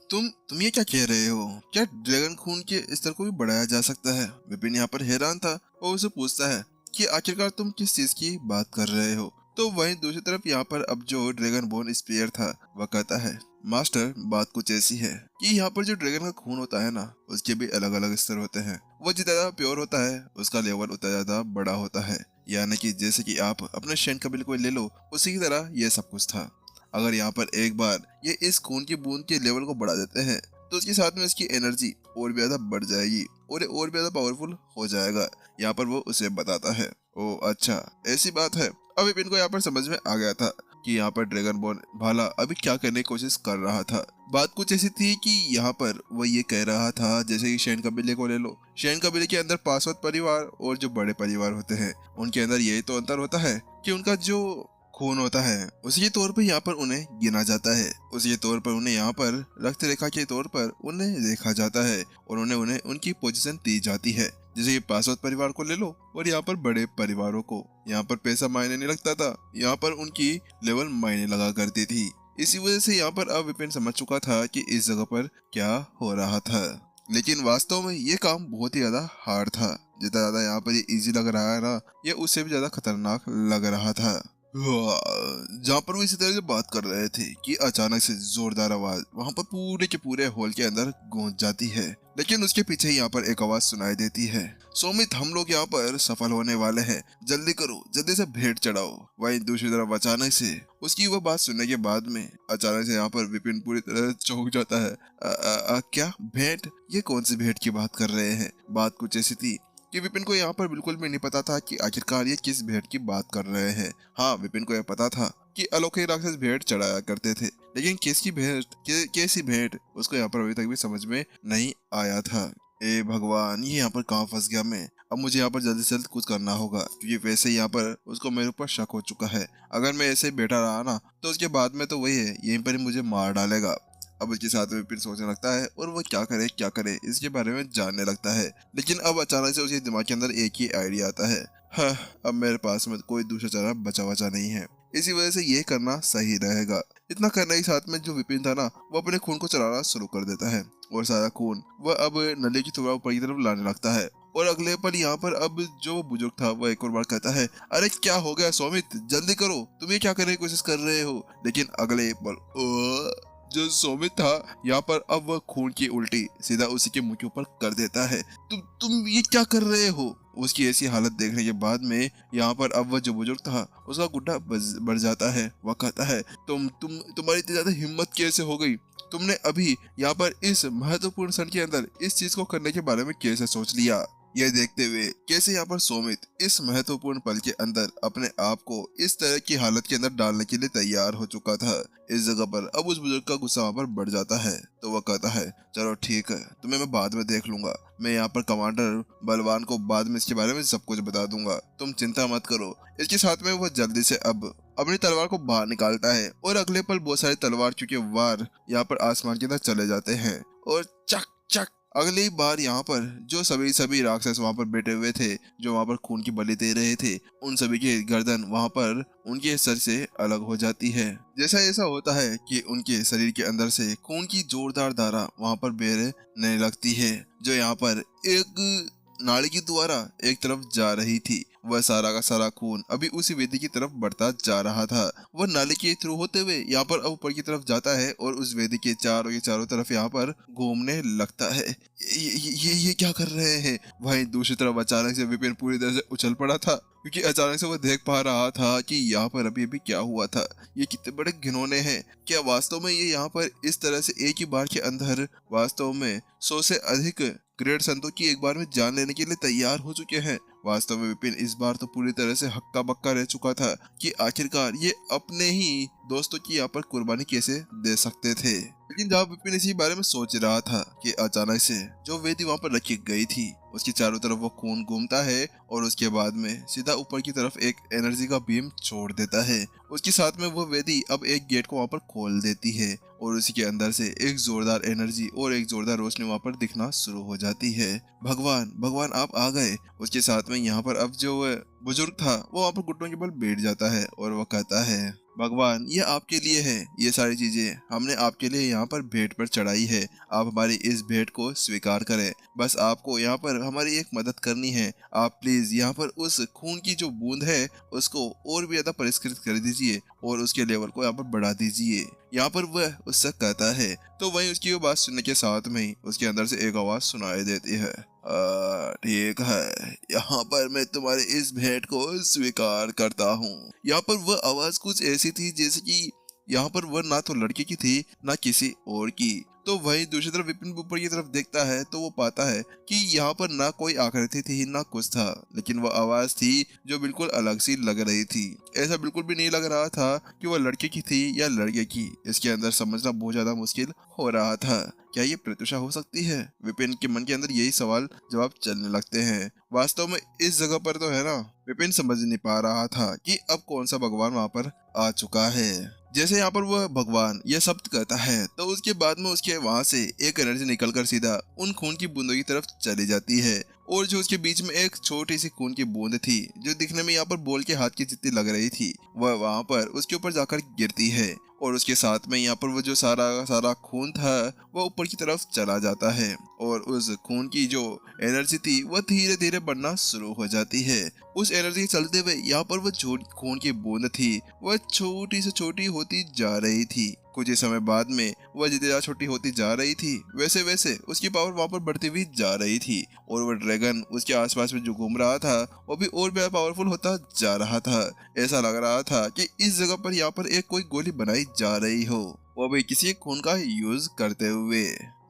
तुम ये क्या कह रहे हो? क्या ड्रैगन खून के स्तर को भी बढ़ाया जा सकता है? विपिन यहाँ पर हैरान था और उसे पूछता है कि आखिरकार तुम किस चीज की बात कर रहे हो? तो वहीं दूसरी तरफ यहाँ पर अब जो ड्रैगन बोन स्पीयर था वह कहता है, मास्टर बात कुछ ऐसी है कि यहाँ पर जो ड्रैगन का खून होता है ना, उसके भी अलग अलग स्तर होते हैं। वो जितना ज्यादा प्योर होता है उसका लेवल उतना ज्यादा बड़ा होता है। यानी कि जैसे कि आप अपने शेन कबिल को ले लो, उसी की तरह ये सब कुछ था। अगर यहाँ पर एक बार ये इस खून की बूंद के लेवल को बढ़ा देते हैं तो उसके साथ में इसकी एनर्जी और भी ज्यादा बढ़ जाएगी और ये और भी ज्यादा पावरफुल हो जाएगा। यहाँ पर वो उसे बताता है। ओ अच्छा, ऐसी बात है। अब विपिन को यहाँ पर समझ में आ गया था कि यहाँ पर ड्रैगन बॉन भाला अभी क्या करने की कोशिश कर रहा था। बात कुछ ऐसी थी कि यहाँ पर वो ये कह रहा था, जैसे कि शैन कबीले को ले लो। शैन कबीले के अंदर पासवत परिवार और जो बड़े परिवार होते हैं उनके अंदर यही तो अंतर होता है कि उनका जो खून होता है उसी के तौर पर यहाँ पर उन्हें गिना जाता है। उसी के तौर पर उन्हें यहाँ पर रक्त रेखा के तौर पर उन्हें देखा जाता है और उन्हें उनकी पोजीशन दी जाती है। जैसे कि पासवान परिवार को ले लो और यहाँ पर बड़े परिवारों को, यहाँ पर पैसा मायने नहीं लगता था, यहाँ पर उनकी लेवल मायने लगा करती थी। इसी वजह से यहाँ पर अब विपिन समझ चुका था कि इस जगह पर क्या हो रहा था। लेकिन वास्तव में ये काम बहुत ही ज्यादा हार्ड था। जितना ज्यादा यहाँ पर ये इजी लग रहा है ना, ये उससे भी ज्यादा खतरनाक लग रहा था। जहाँ पर वो इसी तरह से बात कर रहे थे कि अचानक से जोरदार आवाज वहां पर पूरे के पूरे हॉल के अंदर गूंज जाती है। लेकिन उसके पीछे ही यहाँ पर एक आवाज सुनाई देती है, सोमित हम लोग यहाँ पर सफल होने वाले हैं, जल्दी करो, जल्दी से भेंट चढ़ाओ। वहीं दूसरी तरफ अचानक से उसकी वह बात सुनने के बाद में अचानक से यहाँ पर विपिन पूरी तरह चौंक जाता है। क्या भेंट? ये कौन सी भेंट की बात कर रहे हैं? बात कुछ ऐसी थी कि विपिन को यहाँ पर बिल्कुल भी नहीं पता था कि आखिरकार ये किस भेंट की बात कर रहे हैं। हाँ, विपिन को यह पता था कि अलौकिक राक्षस भेंट चढ़ाया करते थे, लेकिन किसकी भेंट, कैसी भेंट, उसको यहाँ पर अभी तक भी समझ में नहीं आया था। ए भगवान, ये यहाँ पर कहाँ फंस गया मैं? अब मुझे यहाँ पर जल्दी से जल्द कुछ करना होगा, क्योंकि वैसे ही यहाँ पर उसको मेरे ऊपर शक हो चुका है। अगर मैं ऐसे ही बैठा रहा ना तो उसके बाद में तो वही है, यहीं पर ही मुझे मार डालेगा। अब उसके साथ में फिर सोचने लगता है और वो क्या करे इसके बारे में जानने लगता है। लेकिन अब अचानक से उसके दिमाग के अंदर एक ही आइडिया आता है, हाँ, अब मेरे पास में कोई दूसरा चारा बचा नहीं है, इसी वजह से ये करना सही रहेगा। इतना करने के साथ में जो विपिन था ना, वो अपने खून को चलाना शुरू कर देता है और सारा खून वह अब नली की थोड़ा ऊपर की तरफ लाने लगता है। और अगले पल यहाँ पर अब जो बुजुर्ग था वह एक और बार कहता है, अरे क्या हो गया सोमित, जल्दी करो, तुम ये क्या करने की कोशिश कर रहे हो? लेकिन अगले पल जो सोमित था यहाँ पर अब वह खून की उल्टी सीधा उसी के मुंह के ऊपर कर देता है। तुम ये क्या कर रहे हो? उसकी ऐसी हालत देखने के बाद में यहाँ पर अब वह जो बुजुर्ग था उसका गुड्डा बढ़ जाता है। वह कहता है, तुम्हारी इतनी ज्यादा हिम्मत कैसे हो गई? तुमने अभी यहाँ पर इस महत्वपूर्ण क्षण के अंदर इस चीज को करने के बारे में कैसे सोच लिया? यह देखते हुए कैसे यहाँ पर सोमित इस महत्वपूर्ण पल के अंदर अपने आप को इस तरह की हालत के अंदर डालने के लिए तैयार हो चुका था। इस जगह पर अब उस बुजुर्ग का गुस्सा वहाँ पर बढ़ जाता है। तो वह कहता है, चलो ठीक है, तुम्हें मैं बाद में देख लूंगा, मैं यहाँ पर कमांडर बलवान को बाद में इसके बारे में सब कुछ बता दूंगा, तुम चिंता मत करो। इसके साथ में वह जल्दी से अब अपनी तलवार को बाहर निकालता है और अगले पल बहुत सारे तलवार चूंकि वार यहाँ पर आसमान के अंदर चले जाते हैं और चक चक अगली बार यहाँ पर जो सभी राक्षस वहाँ पर बैठे हुए थे, जो वहाँ पर खून की बलि दे रहे थे, उन सभी की गर्दन वहाँ पर उनके सर से अलग हो जाती है। जैसा ऐसा होता है कि उनके शरीर के अंदर से खून की जोरदार धारा वहाँ पर बहने लगती है, जो यहाँ पर एक नाली के द्वारा एक तरफ जा रही थी। वह सारा का सारा खून अभी उसी वेदी की तरफ बढ़ता जा रहा था। वह नाली के थ्रू होते हुए यहाँ पर ऊपर की तरफ जाता है और उस वेदी के चारों तरफ यहाँ पर घूमने लगता है। ये क्या कर रहे हैं? वहीं दूसरी तरफ अचानक से विपिन पूरी तरह से उछल पड़ा था, क्योंकि अचानक से वह देख पा रहा था कि यहाँ पर अभी अभी क्या हुआ था। ये कितने बड़े घिनौने हैं। क्या वास्तव में ये यहाँ पर इस तरह से एक ही बार के अंदर वास्तव में 100 से अधिक ग्रेट संतों की एक बार में जान लेने के लिए तैयार हो चुके हैं? वास्तव में विपिन इस बार तो पूरी तरह से हक्का बक्का रह चुका था कि आखिरकार ये अपने ही दोस्तों की यहाँ पर कुर्बानी कैसे दे सकते थे। लेकिन जब विपिन इसी बारे में सोच रहा था कि अचानक से जो वेदी वहाँ पर रखी गई थी उसके चारों तरफ वो खून घूमता है और उसके बाद में सीधा ऊपर की तरफ एक एनर्जी का बीम छोड़ देता है। उसके साथ में वो वेदी अब एक गेट को वहाँ पर खोल देती है और उसी के अंदर से एक जोरदार एनर्जी और एक जोरदार रोशनी वहाँ पर दिखना शुरू हो जाती है। भगवान भगवान आप आ गए। उसके साथ में यहाँ पर अब जो बुजुर्ग था वो वहाँ पर घुटनों के बल बैठ जाता है और वो कहता है, भगवान ये आपके लिए है, ये सारी चीजें हमने आपके लिए यहाँ पर भेंट पर चढ़ाई है, आप हमारी इस भेंट को स्वीकार करें। बस आपको यहाँ पर हमारी एक मदद करनी है, आप प्लीज यहाँ पर उस खून की जो बूंद है उसको और भी ज्यादा परिष्कृत कर दीजिए और उसके लेवल को यहाँ पर बढ़ा दीजिए। यहाँ पर वह उससे कहता है तो वहीं उसकी वो बात सुनने के साथ में ही उसके अंदर से एक आवाज सुनाई देती है, ठीक है, यहाँ पर मैं तुम्हारी इस भेंट को स्वीकार करता हूँ। यहाँ पर वह आवाज कुछ ऐसी थी जैसे कि यहाँ पर वह ना तो लड़के की थी ना किसी और की। तो वही दूसरी तरफ विपिन ऊपर की तरफ देखता है तो वो पाता है कि यहाँ पर ना कोई आकृति थी ना कुछ था, लेकिन वह आवाज थी जो बिल्कुल अलग सी लग रही थी। ऐसा बिल्कुल भी नहीं लग रहा था कि वह लड़के की थी या लड़के की। इसके अंदर समझना बहुत ज्यादा मुश्किल हो रहा था। क्या ये प्रत्युषा हो सकती है? विपिन के मन के अंदर यही सवाल जवाब चलने लगते हैं। वास्तव में इस जगह पर तो है ना, विपिन समझ नहीं पा रहा था कि अब कौन सा भगवान वहां पर आ चुका है। जैसे यहाँ पर वह भगवान यह शब्द कहता है तो उसके बाद में उसके वहां से एक एनर्जी निकलकर सीधा उन खून की बूंदों की तरफ चली जाती है और जो उसके बीच में एक छोटी सी खून की बूंद थी जो दिखने में यहाँ पर बॉल के हाथ की जितनी लग रही थी, वह वहां पर उसके ऊपर जाकर गिरती है और उसके साथ में यहाँ पर वो जो सारा खून था वह ऊपर की तरफ चला जाता है और उस खून की जो एनर्जी थी वह धीरे धीरे बढ़ना शुरू हो जाती है। उस एनर्जी के चलते हुए यहाँ पर वो जो खून की बूंद थी वह छोटी से छोटी होती जा रही थी। कुछ ही समय बाद में वह जितनी ज्यादा छोटी होती जा रही थी वैसे वैसे उसकी पावर वहां पर बढ़ती हुई जा रही थी और वह ड्रैगन उसके आसपास में जो घूम रहा था वो भी और भी पावरफुल होता जा रहा था। ऐसा लग रहा था कि इस जगह पर यहाँ पर एक कोई गोली बनाई जा रही हो, वो भी किसी खून का यूज करते हुए।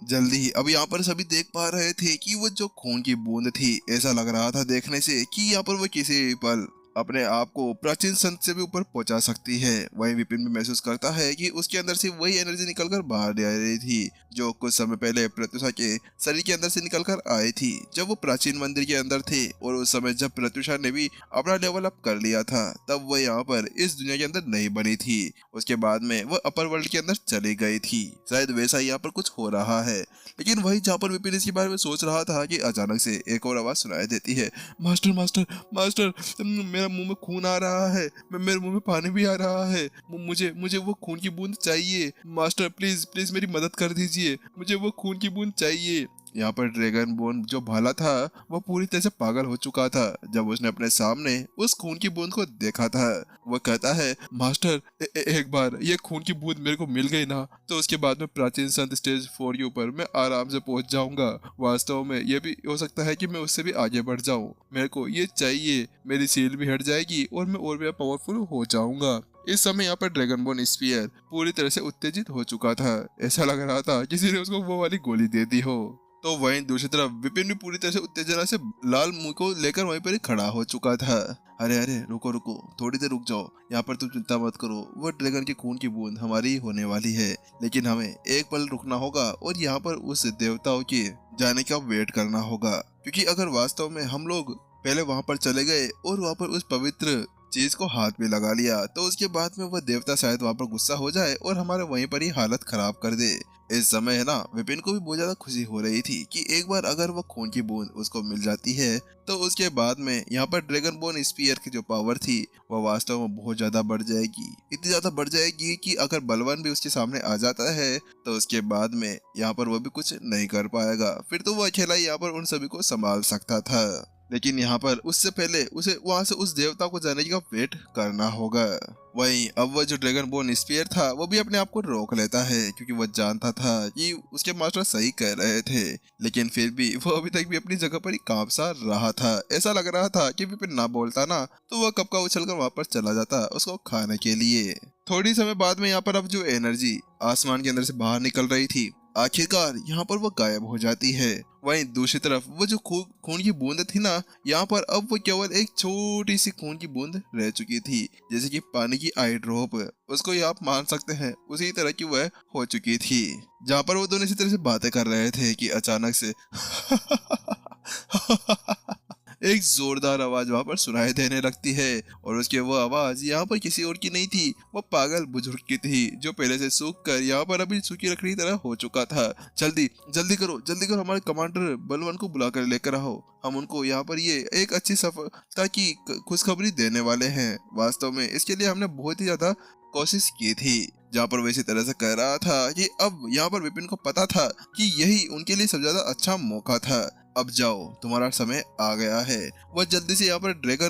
जल्दी ही अब यहाँ पर सभी देख पा रहे थे कि वो जो खून की बूंद थी, ऐसा लग रहा था देखने से कि यहाँ पर वो किसी पल अपने आप को प्राचीन संत से भी ऊपर पहुंचा सकती है। वही विपिन भी महसूस करता है कि उसके अंदर से वही एनर्जी निकलकर बाहर आ रही थी जो कुछ समय पहले प्रत्युषा के शरीर के अंदर से निकलकर आई थी जब वो प्राचीन मंदिर के अंदर थे और उस समय जब प्रत्युषा ने भी अपना लेवल अप कर लिया था तब वह यहाँ पर इस दुनिया के अंदर नहीं बनी थी। उसके बाद में वह अपर वर्ल्ड के अंदर चली गई थी। शायद वैसा ही यहाँ पर कुछ हो रहा है। लेकिन वही जहाँ पर विपिन इसके बारे में सोच रहा था कि अचानक से एक और आवाज सुनाई देती है, मास्टर मास्टर मास्टर, मेरा मुंह में खून आ रहा है, मेरे मुंह में पानी भी आ रहा है, मुझे मुझे वो खून की बूंद चाहिए मास्टर, प्लीज प्लीज मेरी मदद कर दीजिए, मुझे वो खून की बूंद चाहिए। यहाँ पर ड्रैगन बोन जो भाला था वह पूरी तरह से पागल हो चुका था जब उसने अपने सामने उस खून की बूंद को देखा था। वह कहता है, मास्टर एक बार ये खून की बूंद मेरे को मिल गई ना तो उसके बाद में प्राचीन संत स्टेज 4 के ऊपर मैं आराम से पहुंच जाऊंगा। वास्तव में ये भी हो सकता है कि मैं उससे भी आगे बढ़ जाऊं, मेरे को ये चाहिए, मेरी सील भी हट जाएगी और मैं और भी पावरफुल हो जाऊंगा। इस समय यहाँ पर ड्रैगन बोन स्पीयर पूरी तरह से उत्तेजित हो चुका था। ऐसा लग रहा था किसी ने उसको वो वाली गोली दे दी हो। तो वहीं दूसरी तरफ विपिन भी पूरी तरह से उत्तेजना से लाल मुंह को लेकर वहीं पर ही खड़ा हो चुका था। अरे अरे रुको रुको, थोड़ी देर रुक जाओ, यहाँ पर तुम चिंता मत करो, वो ड्रैगन की खून की बूंद हमारी होने वाली है, लेकिन हमें एक पल रुकना होगा और यहाँ पर उस देवताओं के जाने का वेट करना होगा। क्योंकि अगर वास्तव में हम लोग पहले वहां पर चले गए और वहां पर उस पवित्र चीज को हाथ में लगा लिया तो उसके बाद में वह देवता शायद वहां पर गुस्सा हो जाए और हमारे वहीं पर ही हालत खराब कर दे। इस समय है ना, विपिन को भी बहुत ज्यादा खुशी हो रही थी कि एक बार अगर वह खून की बूंद उसको मिल जाती है तो उसके बाद में यहाँ पर ड्रैगन बोन स्पीयर की जो पावर थी वह वास्तव में बहुत ज्यादा बढ़ जाएगी। इतनी ज्यादा बढ़ जाएगी कि अगर बलवान भी उसके सामने आ जाता है तो उसके बाद में यहाँ पर वह भी कुछ नहीं कर पाएगा, फिर तो वो अकेला ही यहाँ पर उन सभी को संभाल सकता था। लेकिन यहाँ पर उससे पहले उसे वहां से उस देवता को जाने का वेट करना होगा। वहीं अब वह जो ड्रैगन बोन स्पीयर था वो भी अपने आप को रोक लेता है क्योंकि वह जानता था कि उसके मास्टर सही कह रहे थे, लेकिन फिर भी वो अभी तक भी अपनी जगह पर ही कांप सा रहा था। ऐसा लग रहा था कि विपिन ना बोलता ना तो वह कब का उछलकर वहां पर चला जाता उसको खाने के लिए। थोड़ी समय बाद में यहाँ पर अब जो एनर्जी आसमान के अंदर से बाहर निकल रही थी आखिरकार यहाँ पर वो गायब हो जाती है। वहीं दूसरी तरफ वो जो खून की बूंद थी ना, यहाँ पर अब वो केवल एक छोटी सी खून की बूंद रह चुकी थी, जैसे कि पानी की आई ड्रॉप, उसको ये आप मान सकते हैं उसी तरह की वह हो चुकी थी। जहाँ पर वो दोनों इसी तरह से बातें कर रहे थे कि अचानक से एक जोरदार आवाज वहां पर सुनाई देने लगती है और उसकी वो आवाज यहाँ पर किसी और की नहीं थी, वो पागल बुजुर्ग की थी जो पहले से सूख कर यहाँ पर अभी सूखी लकड़ी तरह हो चुका था। जल्दी जल्दी करो, हमारे कमांडर बलवान को बुलाकर लेकर आओ, हम उनको यहाँ पर ये एक अच्छी सफलता की खुशखबरी देने वाले हैं। वास्तव में इसके लिए हमने बहुत ही ज्यादा कोशिश की थी, जहाँ पर वो इसी तरह से कह रहा था कि अब यहाँ पर विपिन को पता था कि यही उनके लिए सबसे ज्यादा अच्छा मौका था। अब जाओ, तुम्हारा समय आ गया है। वह जल्दी से यहाँ पर ड्रैगन